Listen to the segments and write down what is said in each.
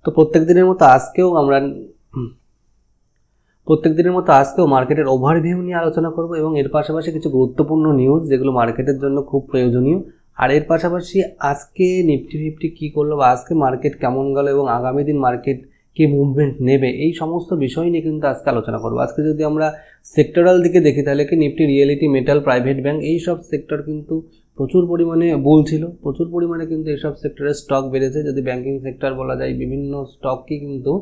তো প্রত্যেক দিনের মতো আজকেও মার্কেটের ওভারভিউ নিয়ে আলোচনা করব এবং এর পাশাপাশি কিছু গুরুত্বপূর্ণ নিউজ যেগুলো মার্কেটের জন্য খুব প্রয়োজনীয়। আর এর পাশাপাশি আজকে নিফটি ফিফটি কী করলো বা আজকে মার্কেট কেমন গেল এবং আগামী দিন মার্কেট কি মুভমেন্ট নেবে, এই সমস্ত বিষয় নিয়ে কিন্তু আজকে আলোচনা করবো। আজকে যদি আমরা সেক্টরাল দিকে দেখি তাহলে কি Nifty, reality, metal, private bank এই সব সেক্টর কিন্তু প্রচুর পরিমাণে বুল ছিল, প্রচুর পরিমাণে কিন্তু এইসব সেক্টরের স্টক বেড়েছে। যদি ব্যাংকিং সেক্টর বলা যায়, বিভিন্ন স্টকই কিন্তু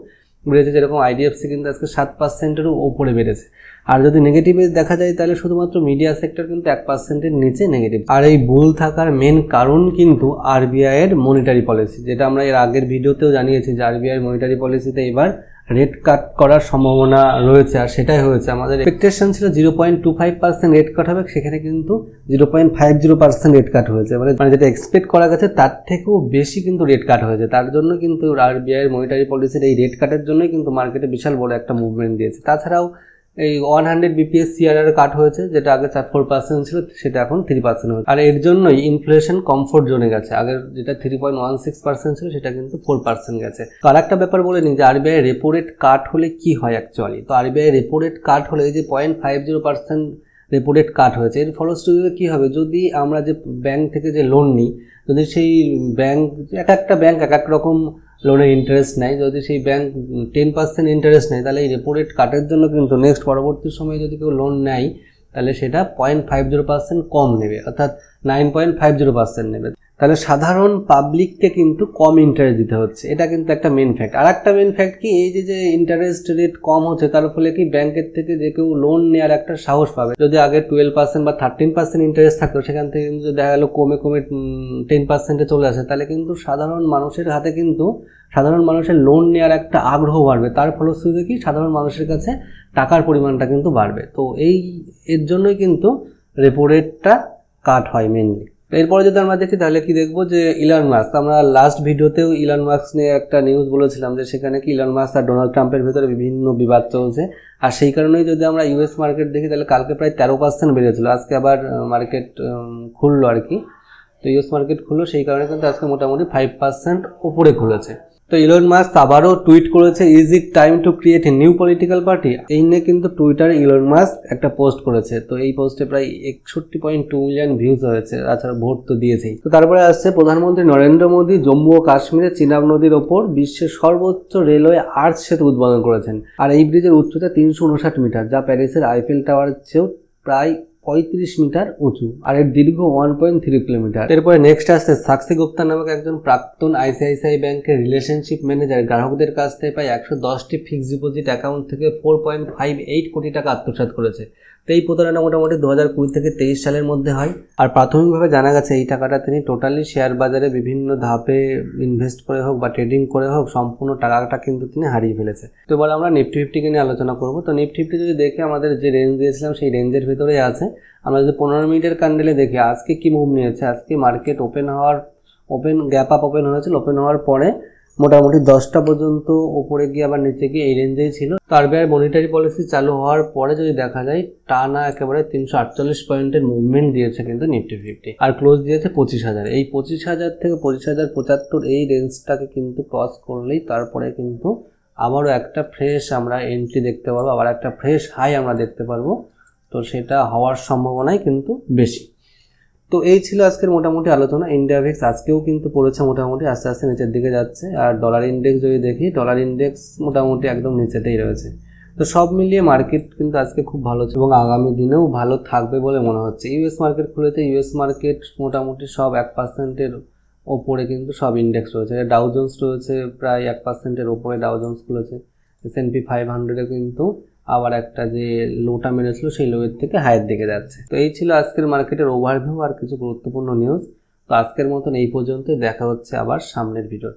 বেড়েছে, যেরকম আইডিএফসি কিন্তু আজকে 7%-এরও ওপরে বেড়েছে। আর যদি নেগেটিভে দেখা যায় তাহলে শুধুমাত্র মিডিয়া সেক্টর কিন্তু 1%-এর নিচে নেগেটিভ। আর এই বুল থাকার মেন কারণ কিন্তু আরবিআই এর মনিটারি পলিসি, যেটা আমরা এর আগের ভিডিওতেও জানিয়েছি যে আরবিআই এর মনিটারি পলিসিতে এবার রেট কাট করার সম্ভাবনা রয়েছে। আর সেটাই হয়েছে। আমাদের এক্সপেকটেশন ছিল 0.25% রেট কাট হবে, সেখানে কিন্তু 0.50% রেট কাট হয়েছে। মানে যেটা এক্সপেক্ট করা গেছে তার থেকেও বেশি কিন্তু রেট কাট হয়েছে। তার জন্য কিন্তু আরবিআই এর মনিটারি পলিসির এই রেট কাটের জন্যই কিন্তু মার্কেটে বিশাল বড় একটা মুভমেন্ট দিয়েছে। তাছাড়াও এই 100 বিপিএস সিআরআর কাট হয়েছে, যেটা আগে 4% ছিল সেটা এখন 3% হয়েছে। আর এর জন্যই ইনফ্লেশন কমফোর্ট জোনে গেছে। আগের যেটা 3.16% ছিল সেটা কিন্তু 4% গেছে। তো আর একটা ব্যাপার বলে নিই যে আরবিআই রেপো রেট কাট হলে কি হয় অ্যাকচুয়ালি। তো আরবিআই রেপো রেট কাট হলে এই যে 0.50% রেপো রেট কাট হয়েছে, এর ফলশ্রুতিতে কী হবে, যদি আমরা যে ব্যাংক থেকে যে লোন নিই, যদি সেই ব্যাংক, একটা ব্যাংক এক এক রকম লোনের ইন্টারেস্ট নেয়, যদি সেই ব্যাংক 10% ইন্টারেস্ট নেয় তাহলে এই রেপো রেট কাটের জন্য কিন্তু নেক্সট পরবর্তী সময়ে যদি কেউ লোন নেয় তাহলে সেটা 0.50% কম নেবে, অর্থাৎ 9.50% নেবে। তাহলে সাধারণ পাবলিককে কিন্তু কম ইন্টারেস্ট দিতে হচ্ছে, এটা কিন্তু একটা মেন ফ্যাক্ট। আর একটা মেন ফ্যাক্ট কি, এই যে ইন্টারেস্ট রেট কম হচ্ছে তার ফলে কি ব্যাংকের থেকে যে কেউ লোন নেওয়ার একটা সাহস পাবে। যদি আগে 12% বা 13% ইন্টারেস্ট থাকতো, সেখান থেকে কিন্তু দেখা গেল কমে 10%-এ চলে আসে, তাহলে কিন্তু সাধারণ মানুষের হাতে কিন্তু সাধারণ মানুষের লোন নেওয়ার একটা আগ্রহ বাড়বে। তার ফলশ্রুতিতে কি সাধারণ মানুষের কাছে টাকার পরিমাণটা কিন্তু বাড়বে। তো এর জন্যই কিন্তু রেপো রেটটা কাট হয় মেনলি। এরপরে যদি আমরা দেখি তাহলে কি দেখবো যে ইলন মাস্ক, আমরা লাস্ট ভিডিওতেও ইলন মাস্ক নিয়ে একটা নিউজ বলেছিলাম যে সেখানে কি ইলন মাস্ক আর ডোনাল্ড ট্রাম্পের ভেতরে বিভিন্ন বিবাদ চলছে। আর সেই কারণেই যদি আমরা ইউএস মার্কেট দেখি তাহলে কালকে প্রায় 13% বেড়েছিল, আজকে আবার মার্কেট খুললো আর কি। তো ইউএস মার্কেট খুললো, সেই কারণে কিন্তু আজকে মোটামুটি 5% উপরে খুলেছে। তো ইলন মাস্ক আবারও টুইট করেছে, is it time to create a new political party. এই নিয়ে কিন্তু টুইটারে ইলন মাস্ক একটা পোস্ট করেছে। তো এই পোস্টে প্রায় 61.2 মিলিয়ন ভিউজ হয়েছে। তাছাড়া ভোট তো দিয়েছেই। তো তারপরে আসছে প্রধানমন্ত্রী নরেন্দ্র মোদী জম্মু ও কাশ্মীরে চিনাব নদীর ওপর বিশ্বের সর্বোচ্চ রেলওয়ে আর্চ সেতু উদ্বোধন করেছেন। আর এই ব্রিজের উচ্চতা 359 মিটার, যা প্যারিসের আইফেল টাওয়ারের চেয়েও প্রায় 35 মিটার উঁচু, আর এর দীর্ঘ 1.3 কিলোমিটার। এরপরে নেক্সট আসছে সাক্ষী গুপ্তা নামক একজন প্রাক্তন আইসিআইসিআই ব্যাংকের রিলেশনশিপ ম্যানেজার গ্রাহকদের কাছ থেকে প্রায় 110টি ফিক্সড ডিপোজিট অ্যাকাউন্ট থেকে 4.58 কোটি টাকা আত্মসাৎ করেছে। তো এই প্রতারণা মোটামুটি 2020 থেকে 23 সালের মধ্যে হয়। আর প্রাথমিকভাবে জানা গেছে এই টাকাটা তিনি টোটালি শেয়ার বাজারে বিভিন্ন ধাপে ইনভেস্ট করে হোক বা ট্রেডিং করে হোক সম্পূর্ণ টাকাটা কিন্তু তিনি হারিয়ে ফেলেছে। তো এবার আমরা নিফটি ফিফটিকে নিয়ে আলোচনা করবো। তো নিফটি ফিফটি যদি দেখে আমাদের যে রেঞ্জ দিয়েছিলাম সেই রেঞ্জের ভিতরেই আছে। আমরা যদি 15 মিনিটের ক্যান্ডেলে দেখি আজকে কি মুভ নিয়েছে, আজকে মার্কেট গ্যাপ আপ ওপেন হয়েছিল। ওপেন হওয়ার পরে মোটামুটি 10টা পর্যন্ত উপরে গিয়ে আবার নিচে গিয়ে এই রেঞ্জেই ছিল। তো আরবিআই মনিটারি পলিসি চালু হওয়ার পরে যদি দেখা যায় টানা একেবারে 348 পয়েন্টের মুভমেন্ট দিয়েছে কিন্তু নিফটি ফিফটি, আর ক্লোজ দিয়েছে 25,000। এই 25,000 থেকে 25,075 এই রেঞ্জটাকে কিন্তু ক্রস করলেই তারপরে কিন্তু আবারও একটা ফ্রেশ আমরা এন্ট্রি দেখতে পারবো, আবার একটা ফ্রেশ হাই আমরা দেখতে পারবো। তো সেটা হওয়ার সম্ভাবনাই কিন্তু বেশি। তো এই ছিল আজকের মোটামুটি আলোচনা। ইন্ডিয়া ভিক্স আজকেও কিন্তু পড়েছে মোটামুটি আস্তে আস্তে নিচের দিকে যাচ্ছে। আর ডলার ইন্ডেক্স যদি দেখি, ডলার ইন্ডেক্স মোটামুটি একদম নিচেতেই রয়েছে। তো সব মিলিয়ে মার্কেট কিন্তু আজকে খুব ভালো ছিল এবং আগামী দিনেও ভালো থাকবে বলে মনে হচ্ছে। ইউএস মার্কেট খুলেছে, ইউএস মার্কেট মোটামুটি সব 1%-এর ওপরে কিন্তু সব ইন্ডেক্স রয়েছে। ডাউ জোন্স রয়েছে প্রায় 1%-এর ওপরে ডাউ জোন্স খুলেছে। S&P 500-এ কিন্তু আবার একটা যে লোটা মেরেছিল সেই লোয়ের থেকে হাইয়ের দিকে যাচ্ছে। তো এই ছিল আজকের মার্কেটের ওভারভিউ আর কিছু গুরুত্বপূর্ণ নিউজ। তো আজকের মতন এই পর্যন্ত, দেখা হচ্ছে আবার সামনের ভিডিও।